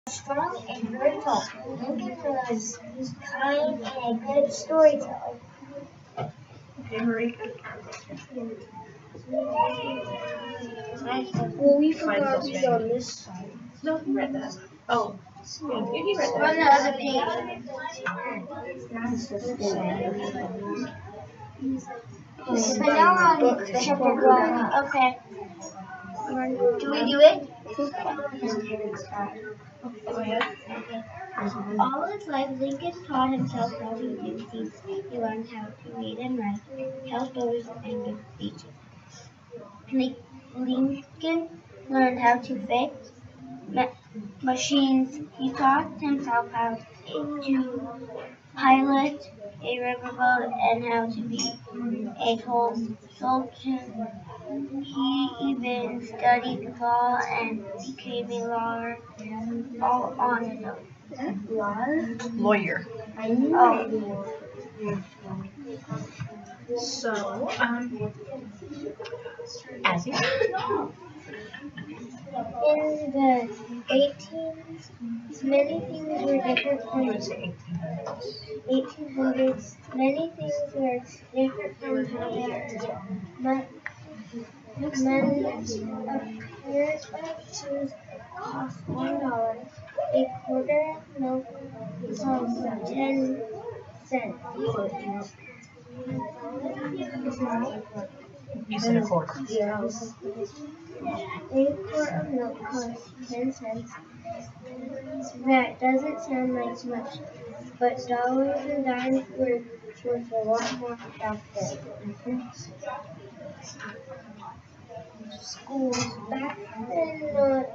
Strong and very tall. Lincoln was kind and a good storyteller. Okay, Marie. Well, we forgot to read on this side. No, you read that. Oh, yeah, you read On the that. other page. But now we're on chapter 1. Okay. Do we do it? Go ahead. All his life, Lincoln taught himself how to do things. He learned how to read and write, tell stories, and give speeches. Lincoln learned how to fix machines. He taught himself how to pilot a riverboat and how to be a soldier. He even studied law and became a lawyer all on his own. Lawyer. Oh. So, as you In the 18s, many things were different from say 1800s. Many things were different from how they are today. Many a pair of shoes cost $1. A quarter of milk costs 10 cents. You said a quarter. A quart of milk costs 10 cents. That doesn't sound like much, but dollars and dimes were worth a lot more back then. Schools back then,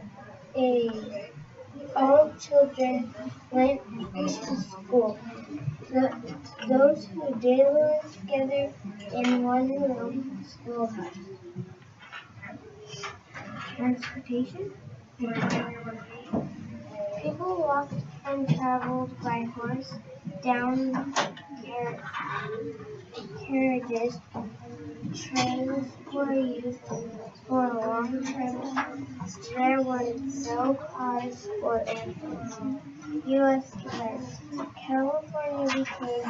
all children went to school. Those who did live together in one room schoolhouse. Transportation. People walked and traveled by horse, down carriages. Trains were used for long trips. There were no cars or airplanes. U.S. defense. California became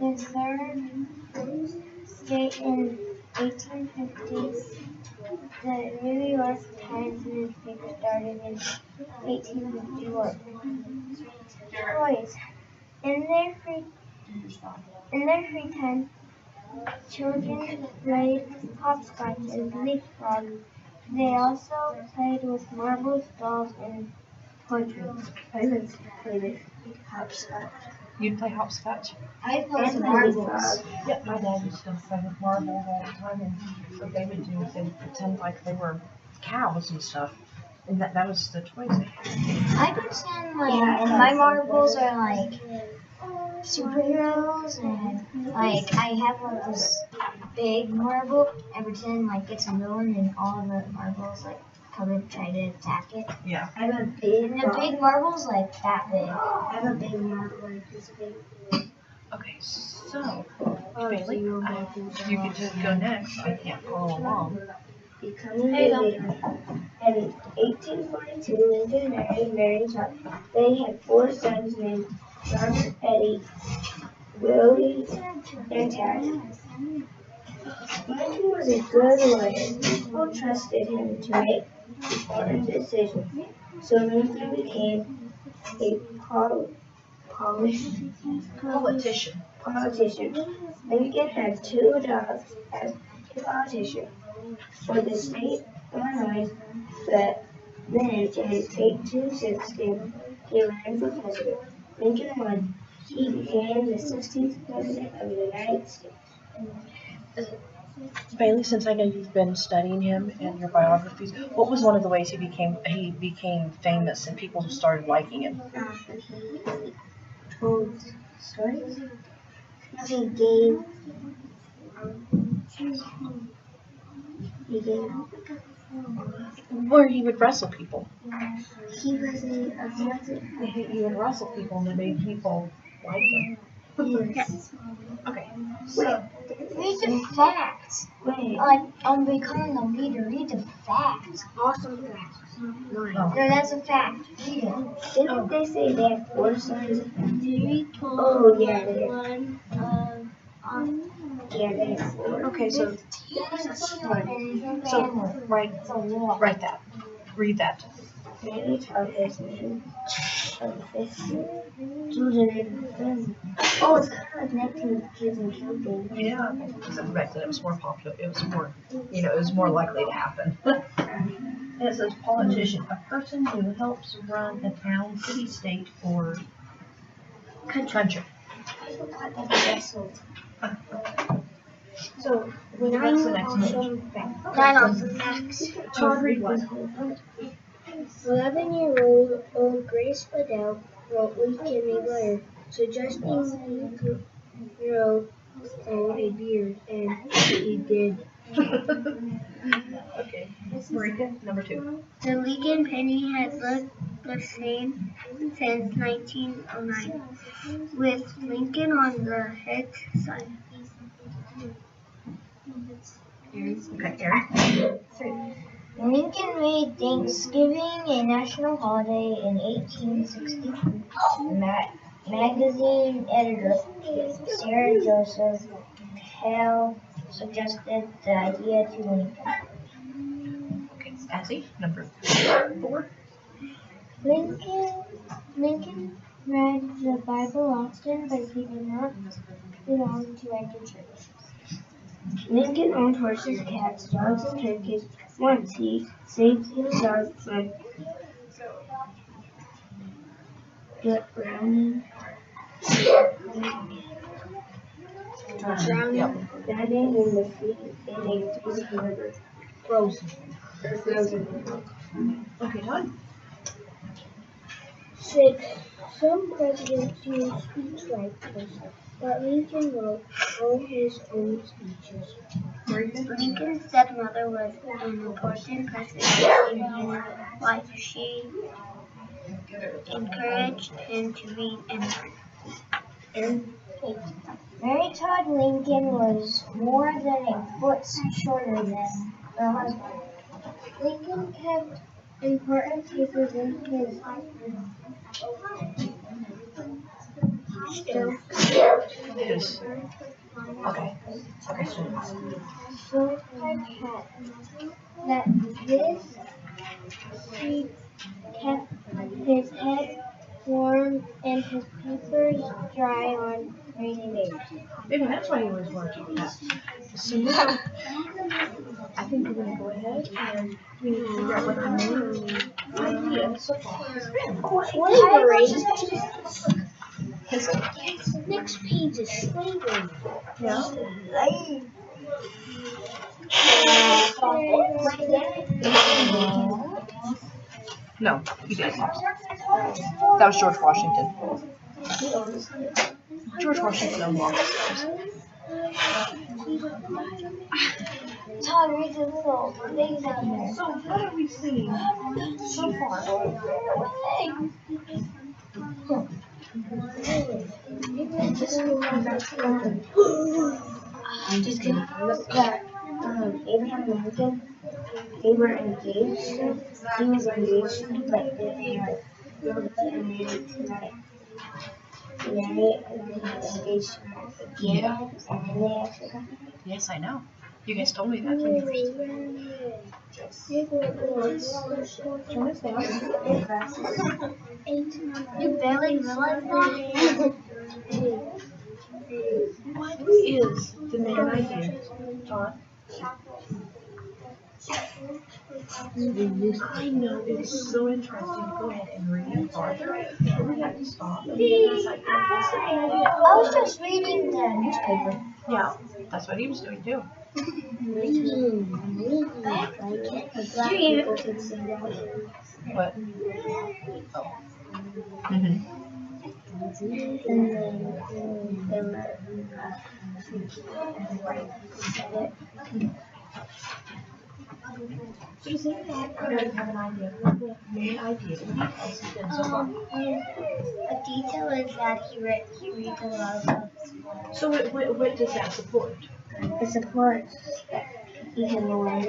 the third state in 1850s. The New York Times newspaper started in 1851. Toys. In their free time, children played hopscotch and leapfrog. They also played with marbles, dolls, and portraits. I would play with hopscotch. You'd play hopscotch? I played marbles. Yep, my dad used to play with marbles all the time, and what they would do is they would pretend like they were cows and stuff. And that was the toys they had. I pretend like my marbles are like superheroes, and like I have like this big marble. I pretend like it's a villain, and all of the marbles like come and try to attack it. Yeah. I have a big marble's like that big. I have a big marble like this big. Okay, so, Bailey, you get to go next. I can't follow along. Becoming billionaire. In 1842, Lincoln married Mary Todd. They had 4 sons named Robert, Eddie, Willie, and Tad. Lincoln was a good lawyer. People trusted him to make important decisions. So Lincoln became a Politician. Lincoln had 2 jobs as a politician. For the state of Illinois, then in 1860, he ran for president. Lincoln won. He became the 16th president of the United States. Bailey, since I know you've been studying him and your biographies, what was one of the ways he became famous and people started liking him? He told stories. He gave. Where he would wrestle people. He was a wrestler. He would wrestle people and it made people like him. Yes. Okay. Wait, read the facts. Wait. Like, on becoming a leader, read the facts. Awesome facts. Oh. No, that's a fact. Read it. Didn't they say they have 4 signs? 3 told Oh, yeah, they have. 1 Yeah, they have 4. Okay, so write that. Read that. Mary Todd is named of this children in family. Oh, it's kind of connecting with kids and camping. Yeah. Except back then it was more popular. It was more, it was more likely to happen. And it says politician, a person who helps run a town, city, state, or country. So, That's the next page. 9 awesome facts. So read what? 11-year-old Grace Liddell wrote Lincoln a letter suggesting he grow a beard, and he did. Okay. Marika, number 2. The Lincoln penny has looked the same since 1909, with Lincoln on the head side. Okay, Eric. Lincoln made Thanksgiving a national holiday in 1862. Magazine editor Sarah Joseph Hale suggested the idea to Lincoln. Okay, Sassy, number 4. Lincoln read the Bible often, but he did not belong to any church. Lincoln owned horses, cats, dogs, and turkeys. Once he saved his dog from drowning, dying in the freezing river. Frozen. Okay, Todd. 6. Some presidents use speechwriters, but Lincoln wrote all his own speeches. Lincoln's stepmother was an important person in his life. She encouraged him to read and learn. Mary Todd Lincoln was more than a foot shorter than her husband. Lincoln kept important papers in his Yes. Okay. Okay, so that this he kept his head warm and his papers dry on rainy days. maybe that's why he always wanted to do that. So now, I think we're going to go ahead and we need to figure out what the main idea so far has been. Slavery. His Next page is slavery. Yeah. No, he didn't. That was George Washington. George Washington owned lots of slaves. Todd, read the little things down there. So what are we seeing so far? I'm just kidding. Look at Abraham Lincoln. They were engaged. He was engaged, but they were married tonight. Married and then engaged again, and then they actually got married. Yes, I know. You guys told me that when you first. Turn this down. You barely realized that? What is the main idea, Todd? I know, it's so interesting. Go ahead and read it farther. We have to stop. And it's like, I was just reading the newspaper. yeah, that's what he was doing too. What? Oh. Mm-hmm. So does anybody have an idea what the main idea of the details has been so far? A detail is that he reads a lot of books. So what does that support? It supports that he can learn.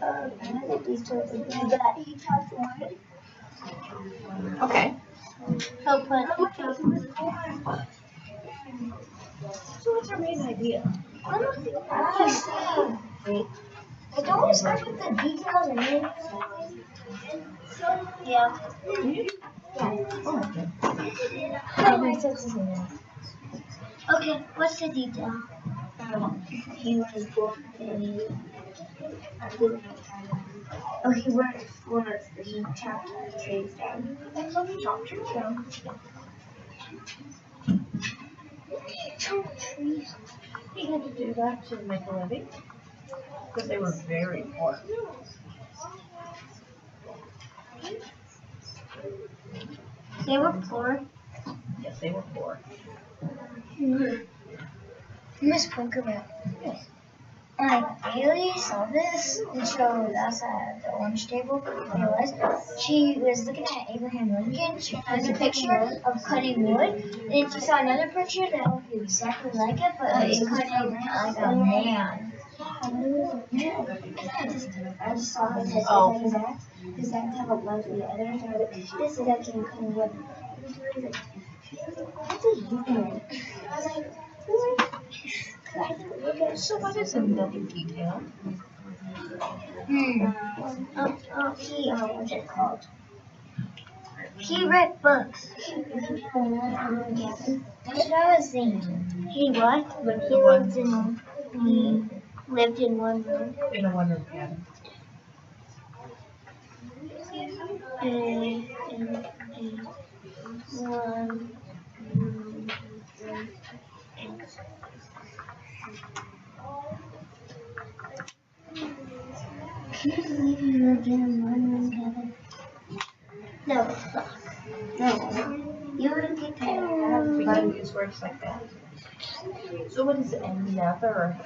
Another detail would be that he talks word. Okay. He'll put So what's our main idea? I don't think wait. I don't start with the details and then yeah. Oh, okay. Okay, what's the detail? He was born in he worked for he chopped trees down. Chop trees down. He had to do that to make a living because they were very poor. They were poor. Yes, they were poor. Miss Punkerback. Yes. I really saw this and showed us at the lunch table. She was looking at Abraham Lincoln. She has a picture of cutting wood. And she saw another picture that looked exactly like it, but it was cutting like a man. I just saw it. His act have a blood for the others. And I was like, this is actually cutting wood. That's a human. I was like, So what is another detail? What's it called? He read books. That's what I was thinking. He what? He lived in one room. In a one-room cabin. No. You wouldn't get that. We can use words like that. So what is another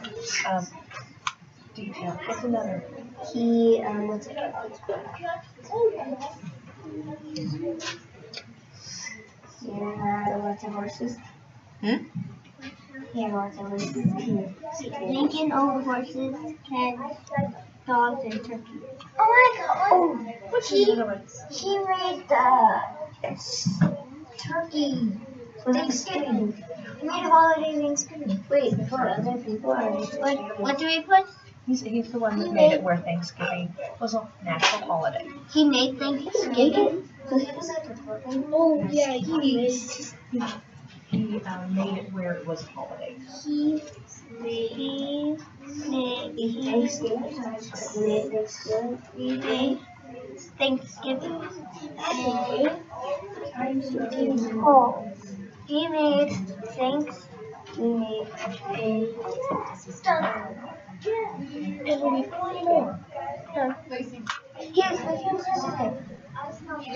detail? What's another? He, what's it called? He had lots of horses. He had lots of horses. Lincoln owned horses, cats, dogs, and turkeys. Oh my god! Oh, What's another one? he made the turkey Thanksgiving. He made a holiday Thanksgiving. Wait, before other people are What do we put? He's the one that made it where Thanksgiving was a national holiday. He made Thanksgiving. So he was like reporting. Oh yeah, he made. He made it where it was a holiday. He made Thanksgiving. Oh, he made thanks. He made stuff. And we need 4 more. Here's the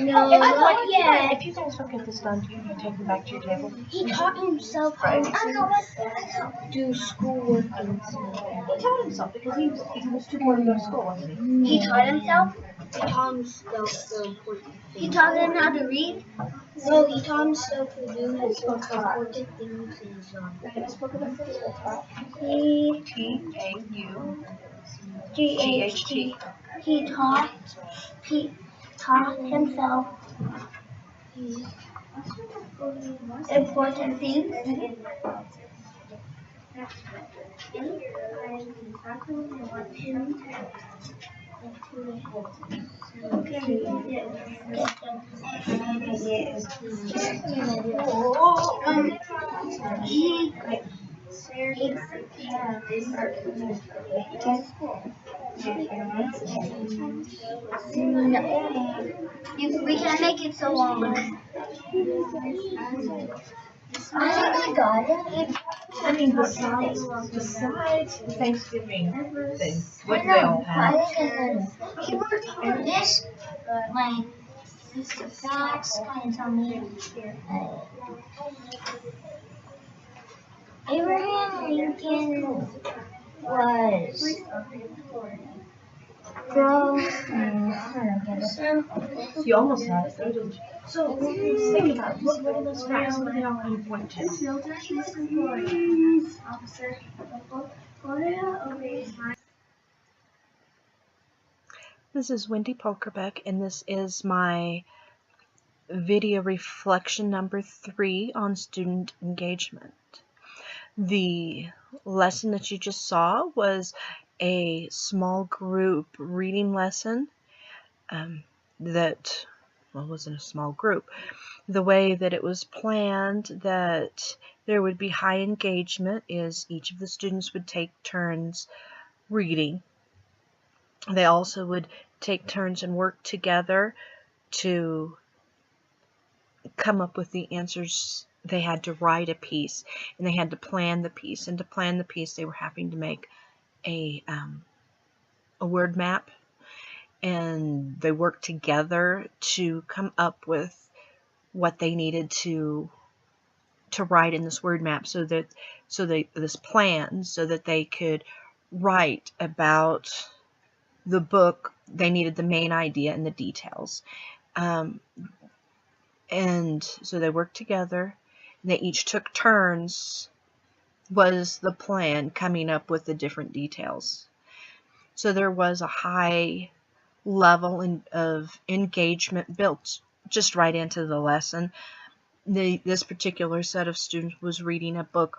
No, not yet. If you guys don't get this done, do you need to take them back to your table? He taught himself how to do schoolwork and stuff. He taught himself because he was too poor to go to school, wasn't he? He taught himself? He taught himself the important things. He taught him how to read? No, he taught himself to do his important things in his T-A-U-G-H-T. He taught himself important things. We can't make it so long. Oh my god. I mean, besides the Thanksgiving thing, what do they all have? He worked on this, but my sister facts kind of tell me Abraham Lincoln was from You almost had it, though, didn't you? So, think about it. What are those facts? What are they all going to point to? This is Wendy Polkerbeck, and this is my video reflection number 3 on student engagement. The lesson that you just saw was a small group reading lesson that, well, wasn't a small group. The way that it was planned that there would be high engagement is each of the students would take turns reading. They also would take turns and work together to come up with the answers. They had to write a piece, and they had to plan the piece. And to plan the piece, they were having to make a word map, and they worked together to come up with what they needed to write in this word map, so that this plan, so that they could write about the book. They needed the main idea and the details. And so they worked together, and they each took turns, was the plan, coming up with the different details. So there was a high level of engagement built just right into the lesson. This particular set of students was reading a book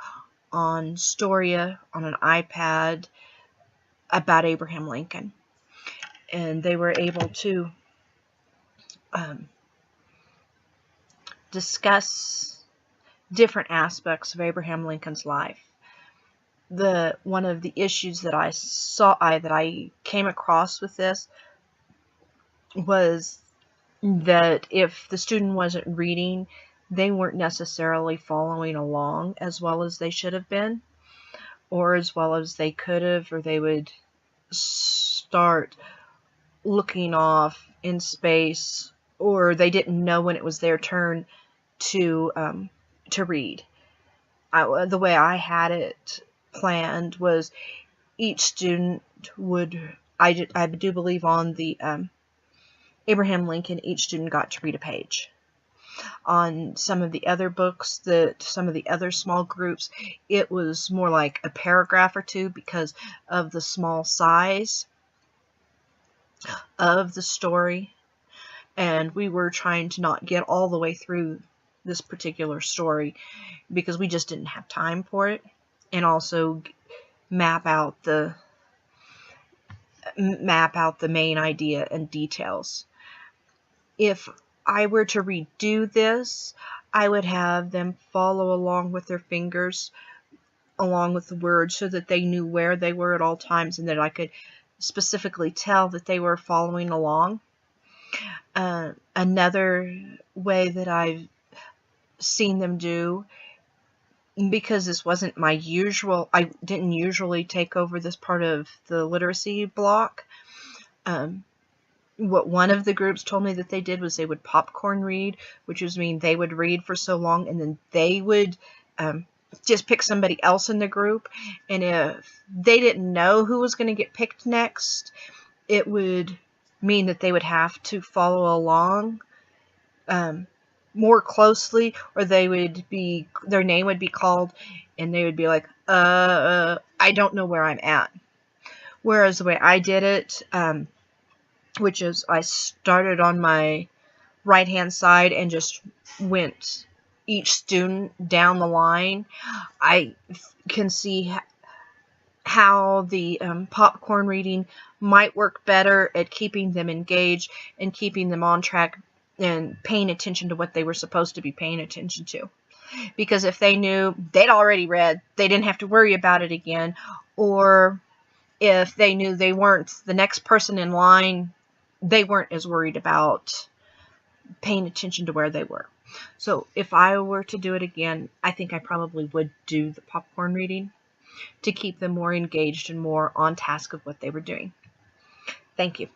on Storia on an iPad about Abraham Lincoln. And they were able to discuss different aspects of Abraham Lincoln's life. One of the issues that I came across with this was that if the student wasn't reading, they weren't necessarily following along as well as they should have been, or as well as they could have, or they would start looking off in space, or they didn't know when it was their turn to read. The way I had it planned was each student would, I do believe on the Abraham Lincoln, each student got to read a page. On some of the other books, some of the other small groups, it was more like a paragraph or two because of the small size of the story. And we were trying to not get all the way through this particular story because we just didn't have time for it, and also map out the main idea and details. If I were to redo this, I would have them follow along with their fingers along with the words so that they knew where they were at all times, and that I could specifically tell that they were following along. Another way that I've seen them do, because this wasn't my usual, I didn't usually take over this part of the literacy block. What one of the groups told me that they did was they would popcorn read, which was mean they would read for so long and then they would just pick somebody else in the group, and if they didn't know who was going to get picked next, it would mean that they would have to follow along more closely, or their name would be called and they would be like, I don't know where I'm at. Whereas the way I did it, which is I started on my right hand side and just went each student down the line, I can see how the popcorn reading might work better at keeping them engaged and keeping them on track and paying attention to what they were supposed to be paying attention to. Because if they knew they'd already read, they didn't have to worry about it again. Or if they knew they weren't the next person in line, they weren't as worried about paying attention to where they were. So if I were to do it again, I think I probably would do the popcorn reading to keep them more engaged and more on task of what they were doing. Thank you.